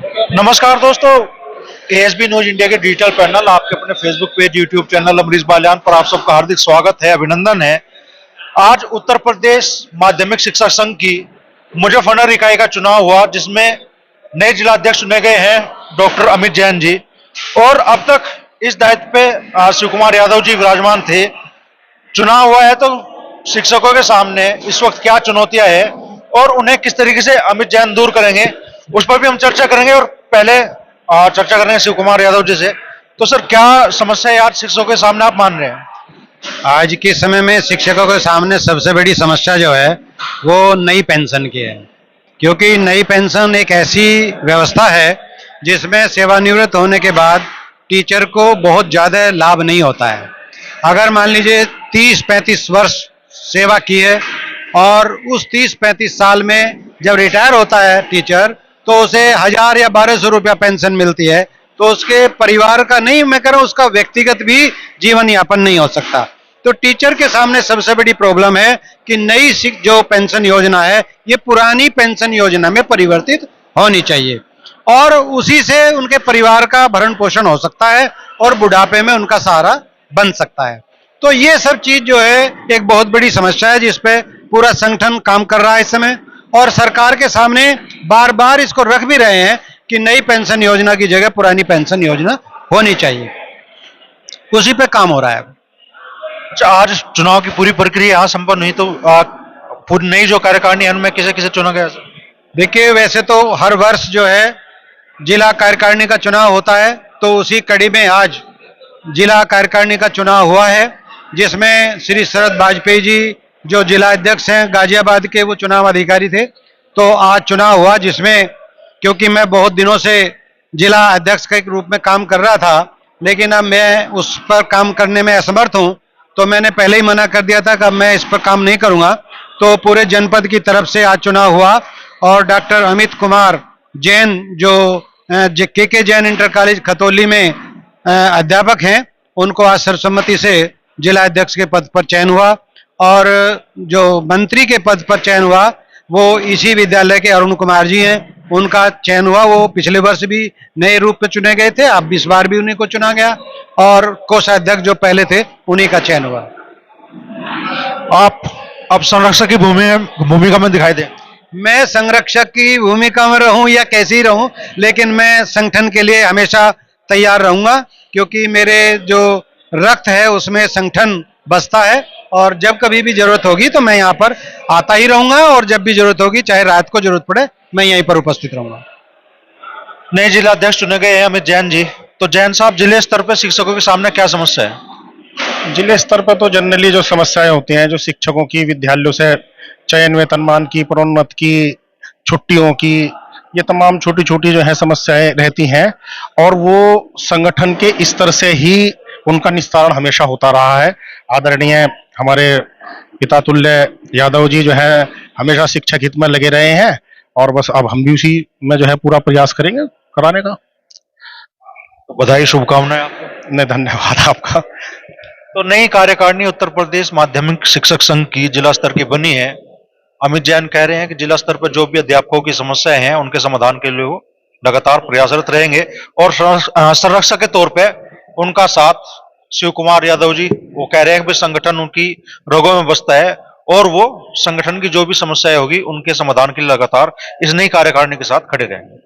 नमस्कार दोस्तों, ASB news India के डिजिटल पैनल आपके अपने Facebook page, YouTube channel Amrish Baliyan पर आप सबका हार्दिक स्वागत है, अभिनंदन है। आज उत्तर प्रदेश माध्यमिक शिक्षा संघ की मुजफ्फरनगर इकाई का चुनाव हुआ, जिसमें नए जिला अध्यक्ष चुने गए हैं डॉक्टर अमित जैन जी। और अब तक इस दायित्व पे शिव कुमार यादव जी विराजमान थे। चुनाव हुआ है तो शिक्षकों के सामने इस वक्त क्या चुनौतियां हैं और उन्हें किस तरीके से अमित जैन दूर करेंगे, उस पर भी हम चर्चा करेंगे। और पहले चर्चा करेंगे शिव कुमार यादव जी से। तो सर, क्या समस्या है आज शिक्षकों के सामने आप मान रहे हैं? आज के समय में शिक्षकों के सामने सबसे बड़ी समस्या जो है वो नई पेंशन की है, क्योंकि नई पेंशन एक ऐसी व्यवस्था है जिसमें सेवानिवृत्त होने के बाद टीचर को बहुत ज़्यादा लाभ नहीं होता है। अगर मान लीजिए 30-35 वर्ष सेवा की है और उस 30-35 साल में जब रिटायर होता है टीचर, तो उसे 1000 या 1200 रुपया पेंशन मिलती है। तो उसके परिवार का नहीं, मैं कह रहा हूँ, उसका व्यक्तिगत भी जीवन यापन नहीं हो सकता। तो टीचर के सामने सबसे बड़ी प्रॉब्लम है कि नई जो पेंशन योजना है ये पुरानी पेंशन योजना में परिवर्तित होनी चाहिए और उसी से उनके परिवार का भरण पोषण हो सकता है और बुढ़ापे में उनका सहारा बन सकता है। तो ये सब चीज जो है एक बहुत बड़ी समस्या है जिस पे पूरा संगठन काम कर रहा है इस समय, और सरकार के सामने बार बार इसको रख भी रहे हैं कि नई पेंशन योजना की जगह पुरानी पेंशन योजना होनी चाहिए। उसी पे काम हो रहा है। अच्छा, आज चुनाव की पूरी प्रक्रिया यहाँ संपन्न हुई, तो पूरी नई जो कार्यकारिणी है उनमें किसे किसे चुना गया सर? देखिए, वैसे तो हर वर्ष जो है जिला कार्यकारिणी का चुनाव होता है, तो उसी कड़ी में आज जिला कार्यकारिणी का चुनाव हुआ है, जिसमें श्री शरद वाजपेयी जी जो जिला अध्यक्ष हैं गाजियाबाद के, वो चुनाव अधिकारी थे। तो आज चुनाव हुआ जिसमें, क्योंकि मैं बहुत दिनों से जिला अध्यक्ष के रूप में काम कर रहा था, लेकिन अब मैं उस पर काम करने में असमर्थ हूं, तो मैंने पहले ही मना कर दिया था कि अब मैं इस पर काम नहीं करूंगा। तो पूरे जनपद की तरफ से आज चुनाव हुआ और डॉक्टर अमित कुमार जैन जो के जैन इंटर कॉलेज खतौली में अध्यापक हैं, उनको आज सर्वसम्मति से जिला अध्यक्ष के पद पर चयन हुआ। और जो मंत्री के पद पर चयन हुआ वो इसी विद्यालय के अरुण कुमार जी हैं, उनका चयन हुआ। वो पिछले वर्ष भी नए रूप में चुने गए थे, अब इस बार भी उन्हीं को चुना गया, और कोषाध्यक्ष जो पहले थे उन्हीं का चयन हुआ। आप अब संरक्षक की भूमिका में दिखाई दे। मैं संरक्षक की भूमिका में रहूं या कैसे रहूं, लेकिन मैं संगठन के लिए हमेशा तैयार रहूंगा, क्योंकि मेरे जो रक्त है उसमें संगठन बसता है। और जब कभी भी जरूरत होगी तो मैं यहाँ पर आता ही रहूंगा, और जब भी जरूरत होगी, चाहे रात को जरूरत पड़े, मैं यहीं पर उपस्थित रहूंगा। नए जिला अध्यक्ष चुने गए हैं अमित जैन जी। तो जैन साहब, जिले स्तर पर शिक्षकों के सामने क्या समस्या है? जिले स्तर पर तो जनरली जो समस्याएं होती हैं, जो शिक्षकों की विद्यालयों से चयन, वेतनमान की, प्रोन्नत की, छुट्टियों की, ये तमाम छोटी छोटी जो है समस्याएं रहती हैं, और वो संगठन के स्तर से ही उनका निस्तारण हमेशा होता रहा है। आदरणीय हमारे पिता तुल्य यादव जी जो है हमेशा शिक्षक हित में लगे रहे हैं, और बस अब हम भी उसी में जो है पूरा प्रयास करेंगे कराने का। तो बधाई, शुभकामनाएं आपको। नहीं, धन्यवाद आपका। तो नई कार्यकारिणी उत्तर प्रदेश माध्यमिक शिक्षक संघ की जिला स्तर की बनी है। अमित जैन कह रहे हैं कि जिला स्तर पर जो भी अध्यापकों की समस्याएं हैं उनके समाधान के लिए वो लगातार प्रयासरत रहेंगे, और संरक्षक के तौर पर उनका साथ शिव कुमार यादव जी वो कह रहे हैं कि संगठन उनकी रगों में बसता है, और वो संगठन की जो भी समस्याएं होगी उनके समाधान के लिए लगातार इस नई कार्यकारिणी के साथ खड़े रहेंगे।